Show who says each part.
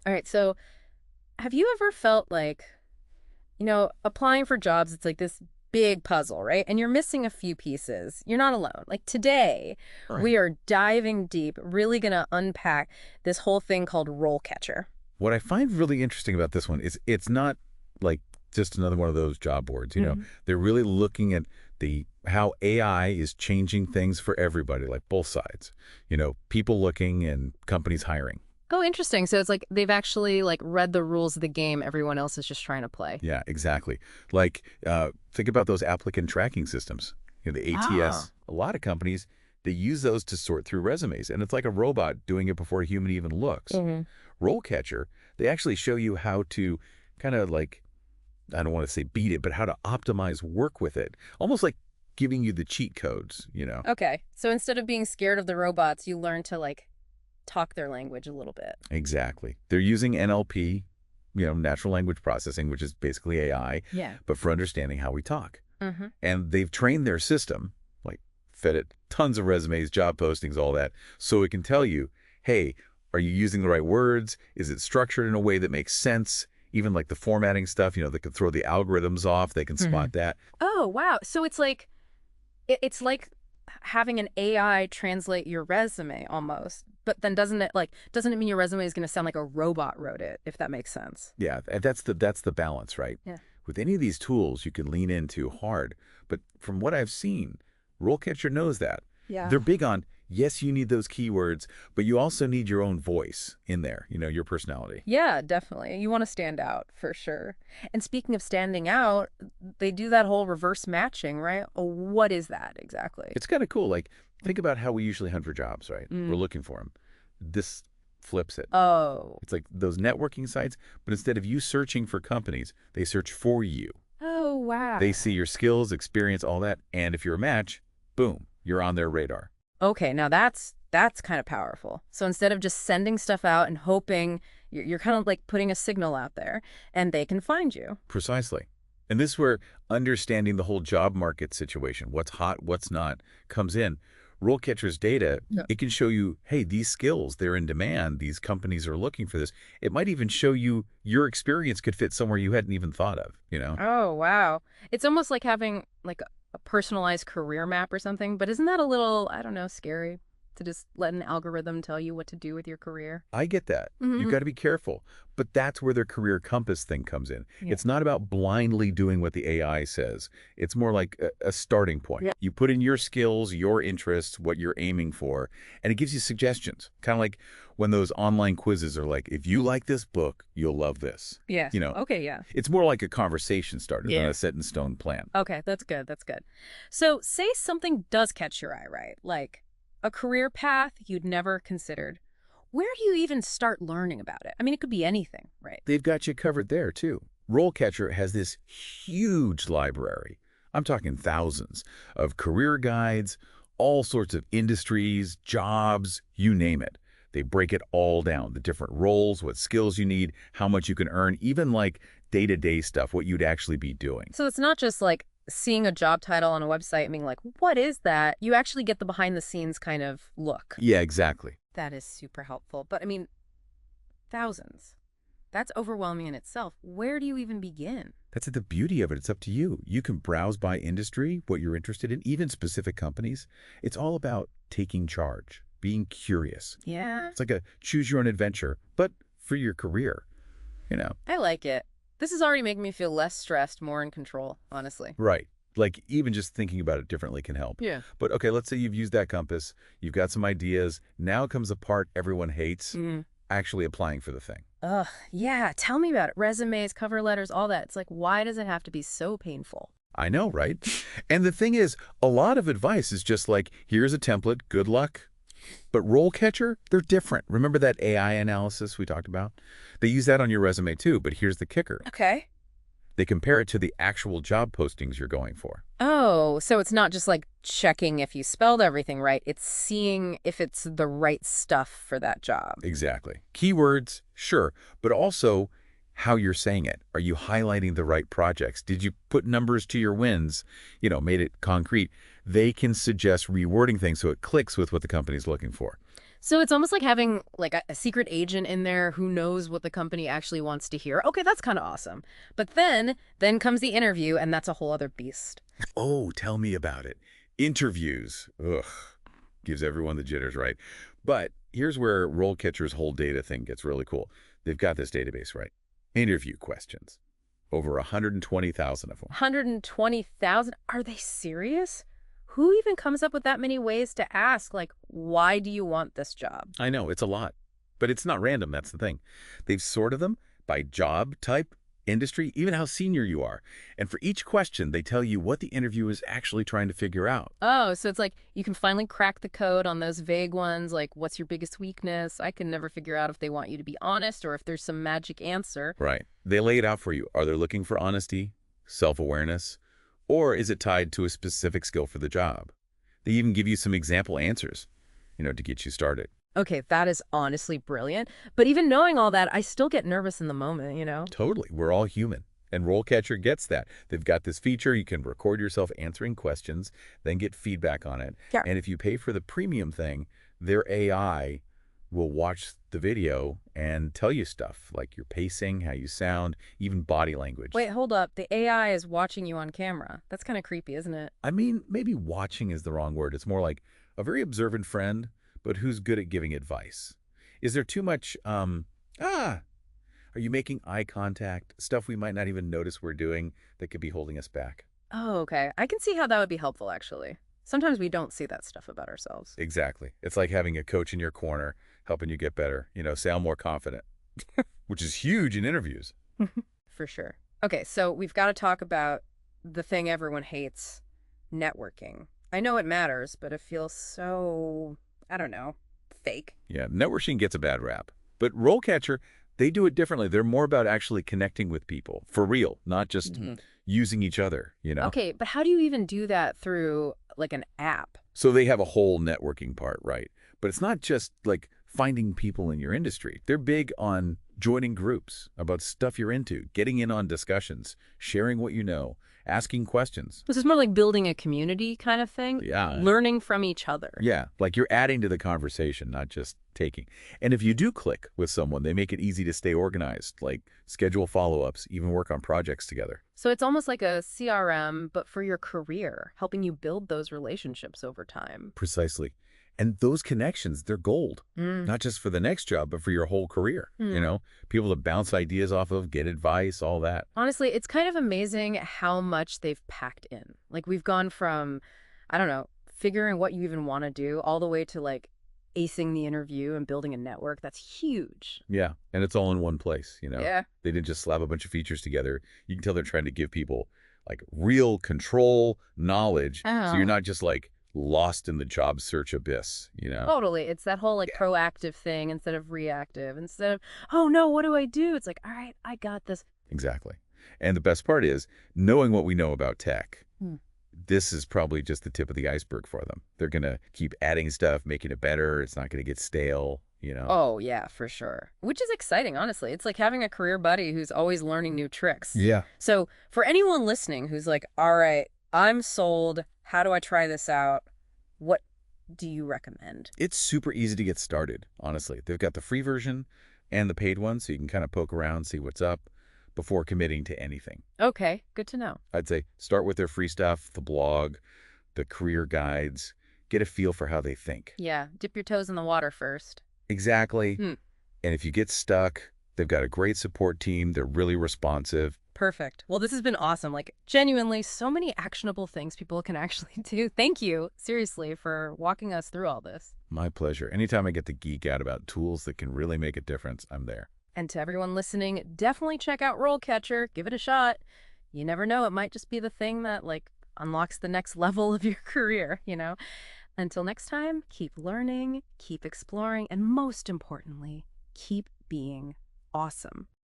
Speaker 1: All right, so have you ever felt like, applying for jobs, it's like this big puzzle, right? And you're missing a few pieces. You're not alone. Like today,
Speaker 2: All right.
Speaker 1: we are diving deep, really going to unpack this whole thing called RoleCatcher.
Speaker 2: What I find really interesting about this one is it's not like just another one of those job boards.
Speaker 1: Hmm.
Speaker 2: They're really looking at the how AI is changing things for everybody, like both sides. People looking and companies hiring.
Speaker 1: Oh, interesting. So it's like they've actually like read the rules of the game everyone else is just trying to play.
Speaker 2: Yeah, exactly. Like, think about those applicant tracking systems, the
Speaker 1: Ah.
Speaker 2: ATS. A lot of companies, they use those to sort through resumes, and it's like a robot doing it before a human even looks.
Speaker 1: Hmm.
Speaker 2: Role catcher, they actually show you how to kind of like, I don't want to say beat it, but how to optimize work with it. Almost like giving you the cheat codes.
Speaker 1: Okay. So instead of being scared of the robots, you learn to like talk their language a little bit.
Speaker 2: Exactly. They're using NLP, natural language processing, which is basically AI,
Speaker 1: Yeah.
Speaker 2: but for understanding how we talk.
Speaker 1: Hmm.
Speaker 2: And they've trained their system, like fed it tons of resumes, job postings, all that, so it can tell you, hey, are you using the right words? Is it structured in a way that makes sense? Even like the formatting stuff, they can throw the algorithms off. They can
Speaker 1: Hmm.
Speaker 2: spot that.
Speaker 1: Oh, wow. So it's like it's like having an AI translate your resume almost. But then doesn't it mean your resume is going to sound like a robot wrote it, if that makes sense?
Speaker 2: Yeah, and that's the balance, right?
Speaker 1: Yeah.
Speaker 2: With any of these tools, you can lean into hard. But from what I've seen, RoleCatcher knows that.
Speaker 1: Yeah.
Speaker 2: They're big on, yes, you need those keywords, but you also need your own voice in there, your personality.
Speaker 1: Yeah, definitely. You want to stand out for sure. And speaking of standing out, they do that whole reverse matching, right? Oh, what is that exactly?
Speaker 2: It's kind of cool. Like, think about how we usually hunt for jobs, right? We're
Speaker 1: Mm.
Speaker 2: looking for them. This flips it.
Speaker 1: Oh.
Speaker 2: It's like those networking sites, but instead of you searching for companies, they search for you.
Speaker 1: Oh, wow.
Speaker 2: They see your skills, experience, all that, and if you're a match, boom, you're on their radar.
Speaker 1: Okay, now that's kind of powerful. So instead of just sending stuff out and hoping, you're kind of like putting a signal out there and they can find you.
Speaker 2: Precisely. And this is where understanding the whole job market situation, what's hot, what's not, comes in. RoleCatcher's data,
Speaker 1: Yeah.
Speaker 2: it can show you, hey, these skills, they're in demand. These companies are looking for this. It might even show you your experience could fit somewhere you hadn't even thought of.
Speaker 1: Oh, wow. It's almost like having like a personalized career map or something, but isn't that a little, I don't know, scary to just let an algorithm tell you what to do with your career?
Speaker 2: I get that. You've
Speaker 1: Hmm.
Speaker 2: got to be careful. But that's where their career compass thing comes in.
Speaker 1: Yeah.
Speaker 2: It's not about blindly doing what the AI says. It's more like a starting point.
Speaker 1: Yeah.
Speaker 2: You put in your skills, your interests, what you're aiming for, and it gives you suggestions. Kind of like when those online quizzes are like, if you like this book, you'll love this.
Speaker 1: Yeah.
Speaker 2: You know,
Speaker 1: Okay, yeah.
Speaker 2: it's more like a conversation starter than
Speaker 1: Yeah.
Speaker 2: a set in stone plan.
Speaker 1: Okay, that's good. That's good. So, say something does catch your eye, right? Like a career path you'd never considered. Where do you even start learning about it? I mean, it could be anything, right?
Speaker 2: They've got you covered there, too. RoleCatcher has this huge library. I'm talking thousands of career guides, all sorts of industries, jobs, you name it. They break it all down, the different roles, what skills you need, how much you can earn, even like day-to-day stuff, what you'd actually be doing.
Speaker 1: So it's not just like seeing a job title on a website and being like, what is that? You actually get the behind the scenes kind of look.
Speaker 2: Yeah, exactly.
Speaker 1: That is super helpful. But I mean, thousands. That's overwhelming in itself. Where do you even begin?
Speaker 2: That's the beauty of it. It's up to you. You can browse by industry, what you're interested in, even specific companies. It's all about taking charge, being curious.
Speaker 1: Yeah.
Speaker 2: It's like a choose your own adventure, but for your career.
Speaker 1: I like it. This is already making me feel less stressed, more in control, honestly.
Speaker 2: Right. Like even just thinking about it differently can help.
Speaker 1: Yeah.
Speaker 2: But okay, let's say you've used that compass. You've got some ideas. Now comes the part everyone hates,
Speaker 1: Mm.
Speaker 2: actually applying for the thing.
Speaker 1: Ugh, yeah. Tell me about it. Resumes, cover letters, all that. It's like, why does it have to be so painful?
Speaker 2: I know, right? And the thing is, a lot of advice is just like, here's a template, good luck. But RoleCatcher, they're different. Remember that AI analysis we talked about? They use that on your resume too, but here's the kicker.
Speaker 1: Okay.
Speaker 2: They compare it to the actual job postings you're going for.
Speaker 1: Oh, so it's not just like checking if you spelled everything right. It's seeing if it's the right stuff for that job.
Speaker 2: Exactly. Keywords, sure, but also how you're saying it. Are you highlighting the right projects? Did you put numbers to your wins? Made it concrete. They can suggest rewording things so it clicks with what the company's looking for.
Speaker 1: So it's almost like having like a secret agent in there who knows what the company actually wants to hear. Okay, that's kind of awesome. But then comes the interview, and that's a whole other beast.
Speaker 2: Oh, tell me about it. Interviews. Ugh. Gives everyone the jitters, right? But here's where RoleCatcher's whole data thing gets really cool. They've got this database, right? Interview questions. Over 120,000 of them.
Speaker 1: 120,000? Are they serious? Who even comes up with that many ways to ask, like, why do you want this job?
Speaker 2: I know, it's a lot. But it's not random, that's the thing. They've sorted them by job type, industry, even how senior you are. And for each question, they tell you what the interview is actually trying to figure out.
Speaker 1: Oh, so it's like you can finally crack the code on those vague ones, like, what's your biggest weakness? I can never figure out if they want you to be honest or if there's some magic answer.
Speaker 2: Right. They lay it out for you. Are they looking for honesty, self-awareness, or is it tied to a specific skill for the job? They even give you some example answers, to get you started.
Speaker 1: Okay, that is honestly brilliant. But even knowing all that, I still get nervous in the moment?
Speaker 2: Totally. We're all human. And RoleCatcher gets that. They've got this feature. You can record yourself answering questions, then get feedback on it.
Speaker 1: Yeah.
Speaker 2: And if you pay for the premium thing, their AI will watch the video and tell you stuff like your pacing, how you sound, even body language.
Speaker 1: Wait, hold up. The AI is watching you on camera. That's kind of creepy, isn't it?
Speaker 2: I mean, maybe watching is the wrong word. It's more like a very observant friend, but who's good at giving advice. Is there too much, are you making eye contact? Stuff we might not even notice we're doing that could be holding us back.
Speaker 1: Oh, okay. I can see how that would be helpful, actually. Sometimes we don't see that stuff about ourselves.
Speaker 2: Exactly. It's like having a coach in your corner helping you get better, sound more confident, which is huge in interviews.
Speaker 1: For sure. Okay, so we've got to talk about the thing everyone hates, networking. I know it matters, but it feels so, I don't know, fake.
Speaker 2: Yeah, networking gets a bad rap. But RoleCatcher, they do it differently. They're more about actually connecting with people, for real, not just using each other.
Speaker 1: Okay, but how do you even do that through, like, an app?
Speaker 2: So they have a whole networking part, right? But it's not just like finding people in your industry. They're big on joining groups about stuff you're into, getting in on discussions, sharing what you know, asking questions.
Speaker 1: This is more like building a community kind of thing?
Speaker 2: Yeah.
Speaker 1: Learning from each other.
Speaker 2: Yeah, like you're adding to the conversation, not just taking. And if you do click with someone, they make it easy to stay organized, like schedule follow-ups, even work on projects together.
Speaker 1: So it's almost like a CRM, but for your career, helping you build those relationships over time.
Speaker 2: Precisely. And those connections, they're gold, not just for the next job, but for your whole career. People to bounce ideas off of, get advice, all that.
Speaker 1: Honestly, it's kind of amazing how much they've packed in. Like, we've gone from, I don't know, figuring what you even want to do all the way to, like, acing the interview and building a network. That's huge.
Speaker 2: Yeah, and it's all in one place,
Speaker 1: Yeah.
Speaker 2: They didn't just slap a bunch of features together. You can tell they're trying to give people, like, real control, knowledge, so you're not just, like, lost in the job search abyss.
Speaker 1: Totally. It's that whole, like, proactive thing instead of reactive. Instead of, oh, no, what do I do? It's like, all right, I got this.
Speaker 2: Exactly. And the best part is, knowing what we know about tech, this is probably just the tip of the iceberg for them. They're going to keep adding stuff, making it better. It's not going to get stale.
Speaker 1: Oh, yeah, for sure. Which is exciting, honestly. It's like having a career buddy who's always learning new tricks.
Speaker 2: Yeah.
Speaker 1: So for anyone listening who's like, all right, I'm sold. How do I try this out? What do you recommend?
Speaker 2: It's super easy to get started, honestly. They've got the free version and the paid one, so you can kind of poke around, see what's up before committing to anything.
Speaker 1: Okay, good to know.
Speaker 2: I'd say start with their free stuff, the blog, the career guides, get a feel for how they think.
Speaker 1: Yeah, dip your toes in the water first.
Speaker 2: Exactly. And if you get stuck, they've got a great support team. They're really responsive.
Speaker 1: Perfect. Well, this has been awesome. Like, genuinely, so many actionable things people can actually do. Thank you, seriously, for walking us through all this.
Speaker 2: My pleasure. Anytime I get to geek out about tools that can really make a difference, I'm there.
Speaker 1: And to everyone listening, definitely check out RoleCatcher. Give it a shot. You never know. It might just be the thing that, like, unlocks the next level of your career. Until next time, keep learning, keep exploring, and most importantly, keep being awesome.